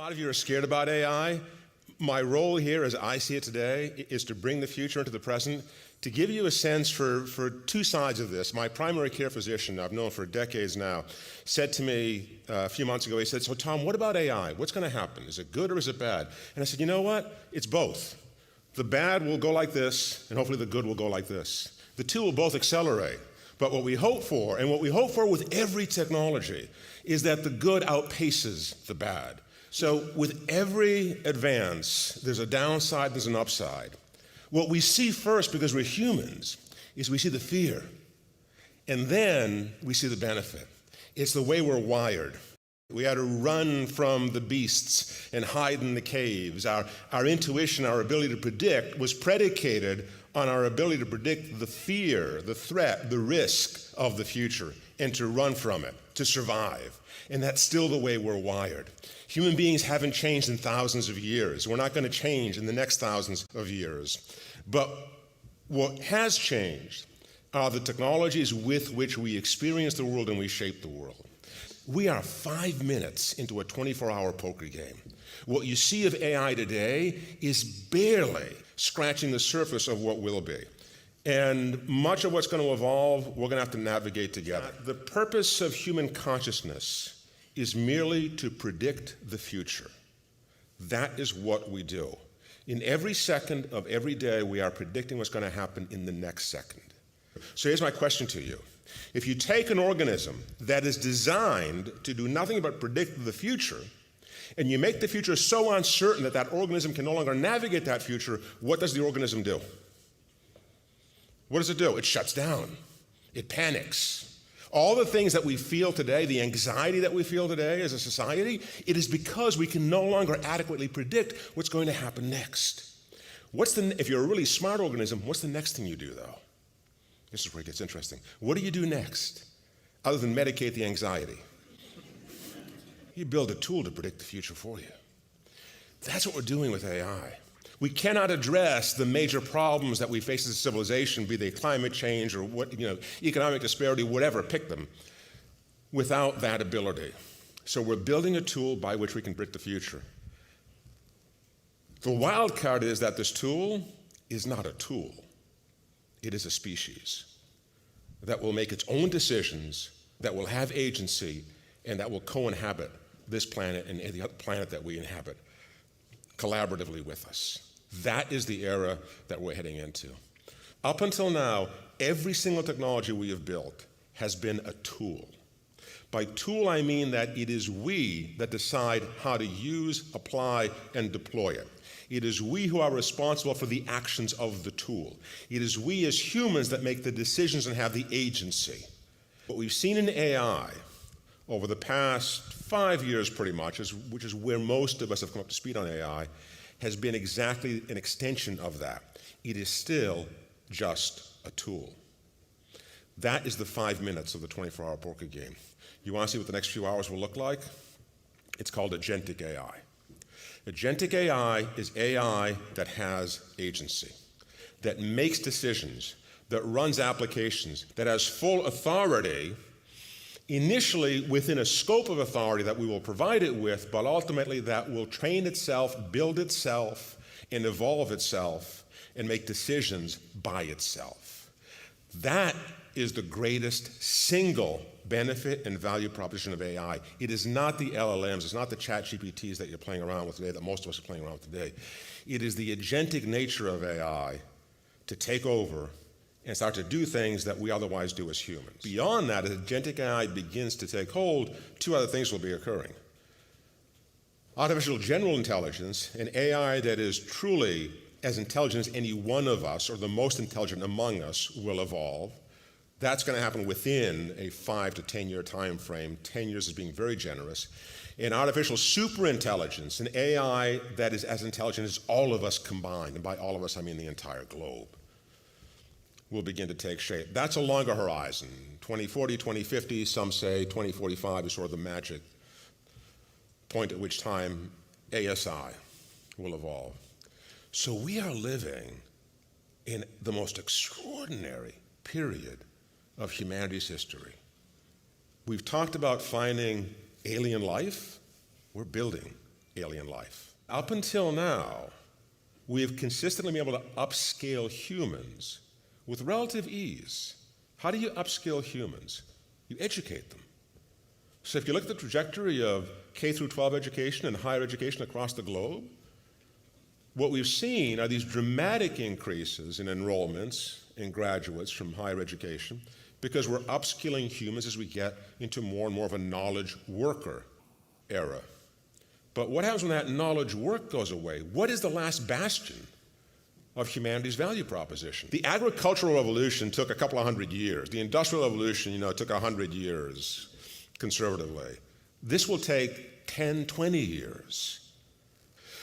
lot of you are scared about AI. My role here, as I see it today, is to bring the future into the present, to give you a sense for two sides of this. My primary care physician, I've known for decades now, said to me a few months ago, he said, "So Tom, what about AI? What's going to happen? Is it good or is it bad?" And I said, you know what? It's both. The bad will go like this, and hopefully the good will go like this. The two will both accelerate. But what we hope for, and what we hope for with every technology, is that the good outpaces the bad. So with every advance, there's a downside, there's an upside. What we see first, because we're humans, is we see the fear. And then we see the benefit. It's the way we're wired. We had to run from the beasts and hide in the caves. Our intuition, our ability to predict, was predicated on our ability to predict the fear, the threat, the risk of the future, and to run from it, to survive. And that's still the way we're wired. Human beings haven't changed in thousands of years. We're not going to change in the next thousands of years. But what has changed are the technologies with which we experience the world and we shape the world. We are 5 minutes into a 24-hour poker game. What you see of AI today is barely scratching the surface of what will be. And much of what's going to evolve, we're going to have to navigate together. The purpose of human consciousness is merely to predict the future. That is what we do. In every second of every day, we are predicting what's going to happen in the next second. So here's my question to you. If you take an organism that is designed to do nothing but predict the future, and you make the future so uncertain that that organism can no longer navigate that future, what does the organism do? What does it do? It shuts down. It panics. All the things that we feel today, the anxiety that we feel today as a society, it is because we can no longer adequately predict what's going to happen next. If you're a really smart organism, what's the next thing you do, though? This is where it gets interesting. What do you do next, other than medicate the anxiety? You build a tool to predict the future for you. That's what we're doing with AI. We cannot address the major problems that we face as a civilization, be they climate change or economic disparity, whatever, pick them, without that ability. So we're building a tool by which we can predict the future. The wild card is that this tool is not a tool. It is a species that will make its own decisions, that will have agency, and that will co-inhabit this planet and the other planet that we inhabit collaboratively with us. That is the era that we're heading into. Up until now, every single technology we have built has been a tool. By tool, I mean that it is we that decide how to use, apply, and deploy it. It is we who are responsible for the actions of the tool. It is we as humans that make the decisions and have the agency. What we've seen in AI over the past 5 years pretty much, which is where most of us have come up to speed on AI, has been exactly an extension of that. It is still just a tool. That is the 5 minutes of the 24-hour poker game. You want to see what the next few hours will look like? It's called Agentic AI. Agentic AI is AI that has agency, that makes decisions, that runs applications, that has full authority, initially within a scope of authority that we will provide it with, but ultimately that will train itself, build itself, and evolve itself, and make decisions by itself. That is the greatest single benefit and value proposition of AI. It is not the LLMs, it's not the chat GPTs that you're playing around with today, that most of us are playing around with today. It is the agentic nature of AI to take over and start to do things that we otherwise do as humans. Beyond that, as agentic AI begins to take hold, two other things will be occurring. Artificial general intelligence, an AI that is truly as intelligent as any one of us, or the most intelligent among us, will evolve. That's going to happen within a 5 to 10 year time frame. 10 years is being very generous. And artificial superintelligence, an AI that is as intelligent as all of us combined, and by all of us I mean the entire globe, will begin to take shape. That's a longer horizon. 2040, 2050, some say 2045 is sort of the magic point at which time ASI will evolve. So we are living in the most extraordinary period of humanity's history. We've talked about finding alien life. We're building alien life. Up until now, we have consistently been able to upscale humans with relative ease. How do you upscale humans? You educate them. So if you look at the trajectory of K through 12 education and higher education across the globe, what we've seen are these dramatic increases in enrollments in graduates from higher education because we're upskilling humans as we get into more and more of a knowledge worker era. But what happens when that knowledge work goes away? What is the last bastion of humanity's value proposition? The agricultural revolution took a couple of hundred years. The industrial revolution, took 100 years, conservatively. This will take 10, 20 years.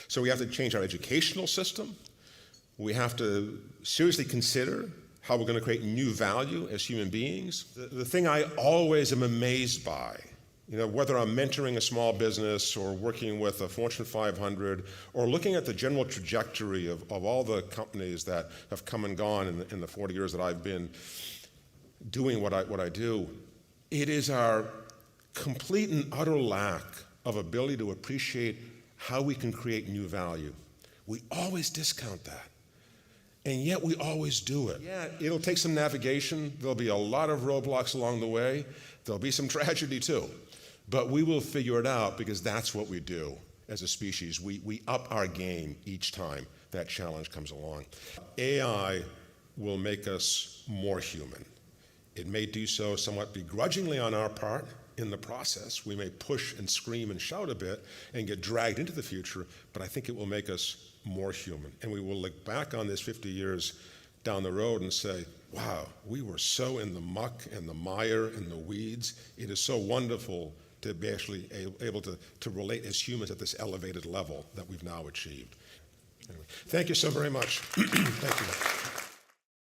So we have to change our educational system. We have to seriously consider how we're going to create new value as human beings. The thing I always am amazed by, whether I'm mentoring a small business or working with a Fortune 500 or looking at the general trajectory of all the companies that have come and gone in the 40 years that I've been doing what I do, it is our complete and utter lack of ability to appreciate how we can create new value. We always discount that. And yet we always do it. Yeah, it'll take some navigation. There'll be a lot of roadblocks along the way. There'll be some tragedy too. But we will figure it out because that's what we do as a species. We up our game each time that challenge comes along. AI will make us more human. It may do so somewhat begrudgingly on our part. In the process, we may push and scream and shout a bit and get dragged into the future, but I think it will make us more human. And we will look back on this 50 years down the road and say, wow, we were so in the muck and the mire and the weeds. It is so wonderful to be actually able to relate as humans at this elevated level that we've now achieved. Anyway, thank you so very much. Thank you.